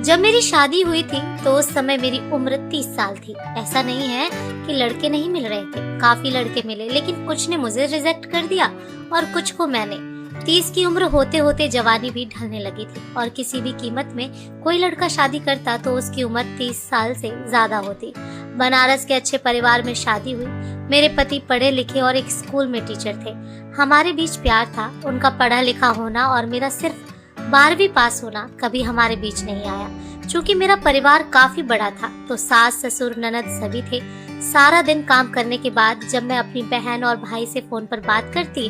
जब मेरी शादी हुई थी तो उस समय मेरी उम्र 30 साल थी। ऐसा नहीं है कि लड़के नहीं मिल रहे थे, काफी लड़के मिले, लेकिन कुछ ने मुझे रिजेक्ट कर दिया और कुछ को मैंने। 30 की उम्र होते होते जवानी भी ढलने लगी थी और किसी भी कीमत में कोई लड़का शादी करता तो उसकी उम्र 30 साल से ज्यादा होती। बनारस के अच्छे परिवार में शादी हुई। मेरे पति पढ़े लिखे और एक स्कूल में टीचर थे। हमारे बीच प्यार था। उनका पढ़ा लिखा होना और मेरा सिर्फ 12वीं पास होना कभी हमारे बीच नहीं आया। चूँकि मेरा परिवार काफी बड़ा था तो सास ससुर ननद सभी थे। सारा दिन काम करने के बाद जब मैं अपनी बहन और भाई से फोन पर बात करती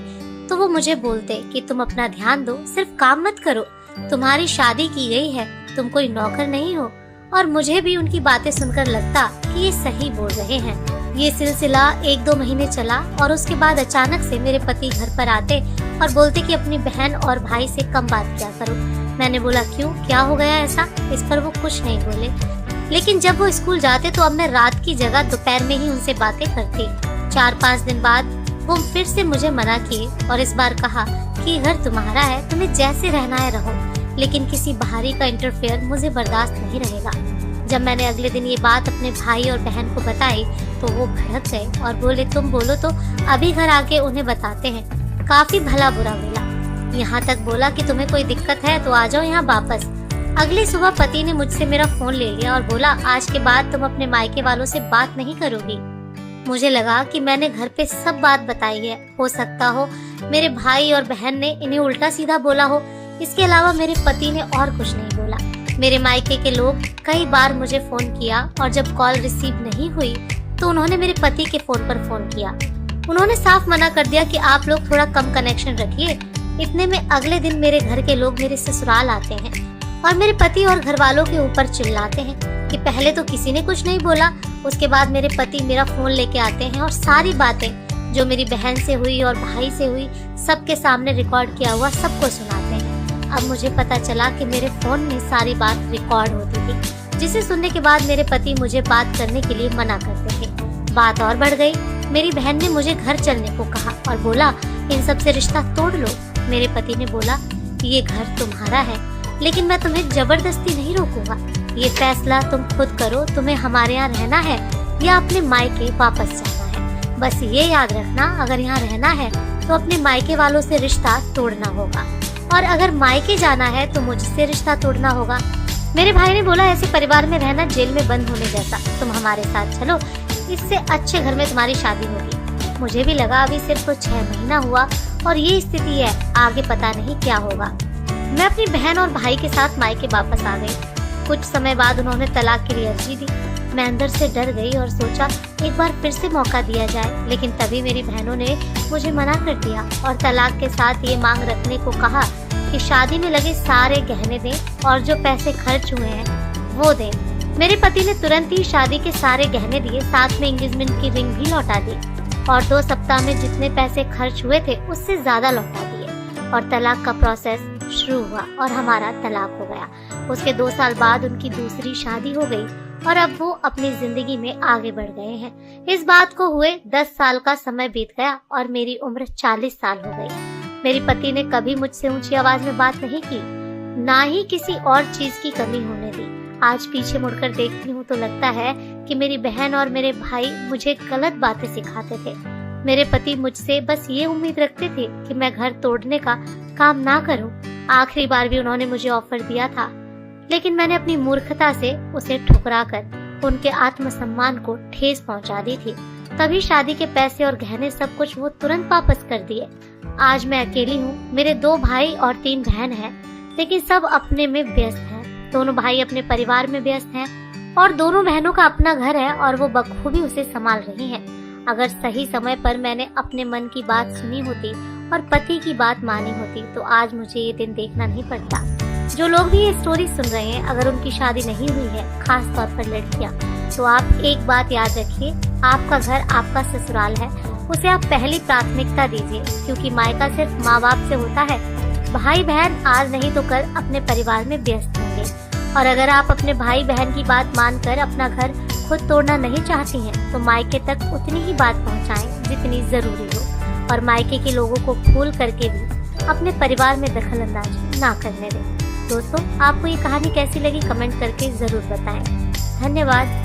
तो वो मुझे बोलते कि तुम अपना ध्यान दो, सिर्फ काम मत करो, तुम्हारी शादी की गई है, तुम कोई नौकर नहीं हो। और मुझे भी उनकी बातें सुनकर लगता कि ये सही बोल रहे हैं। ये सिलसिला 1-2 महीने चला और उसके बाद अचानक से मेरे पति घर पर आते और बोलते कि अपनी बहन और भाई से कम बात किया करो। मैंने बोला क्यों, क्या हो गया ऐसा? इस पर वो कुछ नहीं बोले। लेकिन जब वो स्कूल जाते तो अब मैं रात की जगह दोपहर में ही उनसे बातें करती। 4-5 दिन बाद वो फिर से मुझे मना किए और इस बार कहा कि घर तुम्हारा है, तुम्हें जैसे रहना है रहो, लेकिन किसी बाहरी का इंटरफेयर मुझे बर्दाश्त नहीं रहेगा। जब मैंने अगले दिन ये बात अपने भाई और बहन को बताई तो वो भड़क गए और बोले तुम बोलो तो अभी घर आके उन्हें बताते हैं। काफी भला बुरा बोला, यहाँ तक बोला कि तुम्हें कोई दिक्कत है तो आ जाओ यहाँ वापस। अगली सुबह पति ने मुझसे मेरा फोन ले लिया और बोला आज के बाद तुम अपने मायके वालों से बात नहीं करोगी। मुझे लगा कि मैंने घर पे सब बात बताई है। हो सकता हो मेरे भाई और बहन ने इन्हें उल्टा सीधा बोला हो। इसके अलावा मेरे पति ने और कुछ नहीं बोला। मेरे मायके के लोग कई बार मुझे फोन किया और जब कॉल रिसीव नहीं हुई तो उन्होंने मेरे पति के फोन पर फोन किया। उन्होंने साफ मना कर दिया कि आप लोग थोड़ा कम कनेक्शन रखिए। इतने में अगले दिन मेरे घर के लोग मेरे ससुराल आते हैं और मेरे पति और घर वालों के ऊपर चिल्लाते हैं कि पहले तो किसी ने कुछ नहीं बोला। उसके बाद मेरे पति मेरा फोन लेके आते हैं और सारी बातें जो मेरी बहन से हुई और भाई से हुई सबके सामने रिकॉर्ड किया हुआ सबको सुनाते हैं। अब मुझे पता चला कि मेरे फोन में सारी बात रिकॉर्ड होती थी, जिसे सुनने के बाद मेरे पति मुझे बात करने के लिए मना करते थे। बात और बढ़ गई। मेरी बहन ने मुझे घर चलने को कहा और बोला इन सब से रिश्ता तोड़ लो। मेरे पति ने बोला ये घर तुम्हारा है, लेकिन मैं तुम्हें जबरदस्ती नहीं रोकूंगा। ये फैसला तुम खुद करो, तुम्हें हमारे यहाँ रहना है या अपने मायके वापस जाना है। बस ये याद रखना, अगर यहाँ रहना है तो अपने मायके वालों से रिश्ता तोड़ना होगा और अगर मायके जाना है तो मुझसे रिश्ता तोड़ना होगा। मेरे भाई ने बोला ऐसे परिवार में रहना जेल में बंद होने जैसा, तुम हमारे साथ चलो, इससे अच्छे घर में तुम्हारी शादी होगी। मुझे भी लगा अभी सिर्फ 6 महीना हुआ और ये स्थिति है, आगे पता नहीं क्या होगा। मैं अपनी बहन और भाई के साथ मायके वापस आ गई। कुछ समय बाद उन्होंने तलाक के लिए अर्जी दी। मैं अंदर से डर गई और सोचा एक बार फिर से मौका दिया जाए, लेकिन तभी मेरी बहनों ने मुझे मना कर दिया और तलाक के साथ ये मांग रखने को कहा कि शादी में लगे सारे गहने दें और जो पैसे खर्च हुए हैं वो दें। मेरे पति ने तुरंत ही शादी के सारे गहने दिए, साथ में एंगेजमेंट की रिंग भी लौटा दी और 2 सप्ताह में जितने पैसे खर्च हुए थे उससे ज्यादा लौटा दिए और तलाक का प्रोसेस शुरू हुआ और हमारा तलाक हो गया। उसके 2 साल बाद उनकी दूसरी शादी हो गई और अब वो अपनी जिंदगी में आगे बढ़ गए हैं। इस बात को हुए 10 साल का समय बीत गया और मेरी उम्र 40 साल हो गई। मेरे पति ने कभी मुझसे ऊंची आवाज में बात नहीं की, ना ही किसी और चीज की कमी होने दी। आज पीछे मुड़कर देखती हूँ तो लगता है कि मेरी बहन और मेरे भाई मुझे गलत बातें सिखाते थे। मेरे पति मुझसे बस ये उम्मीद रखते थे कि मैं घर तोड़ने का काम ना करूं। आखिरी बार भी उन्होंने मुझे ऑफर दिया था, लेकिन मैंने अपनी मूर्खता से उसे ठुकराकर उनके आत्मसम्मान को ठेस पहुंचा दी थी। तभी शादी के पैसे और गहने सब कुछ वो तुरंत वापस कर दिए। आज मैं अकेली हूँ। मेरे 2 भाई और 3 बहन हैं, लेकिन सब अपने में व्यस्त हैं। दोनों भाई अपने परिवार में व्यस्त हैं और दोनों बहनों का अपना घर है और वो बखूबी उसे संभाल रही हैं। अगर सही समय पर मैंने अपने मन की बात सुनी होती और पति की बात मानी होती तो आज मुझे ये दिन देखना नहीं पड़ता। जो लोग भी ये स्टोरी सुन रहे हैं, अगर उनकी शादी नहीं हुई है, खास तौर पर लड़कियां, तो आप एक बात याद रखिए, आपका घर आपका ससुराल है, उसे आप पहली प्राथमिकता दीजिए, क्योंकि मायका सिर्फ माँ बाप से होता है। भाई बहन आज नहीं तो कल अपने परिवार में व्यस्त होंगे और अगर आप अपने भाई बहन की बात मानकर अपना घर खुद तोड़ना नहीं चाहती हैं, तो मायके तक उतनी ही बात पहुंचाएं जितनी जरूरी हो और मायके के लोगों को भूल करके भी अपने परिवार में दखल अंदाजी ना करने दें। दोस्तों, आपको ये कहानी कैसी लगी कमेंट करके जरूर बताएं। धन्यवाद।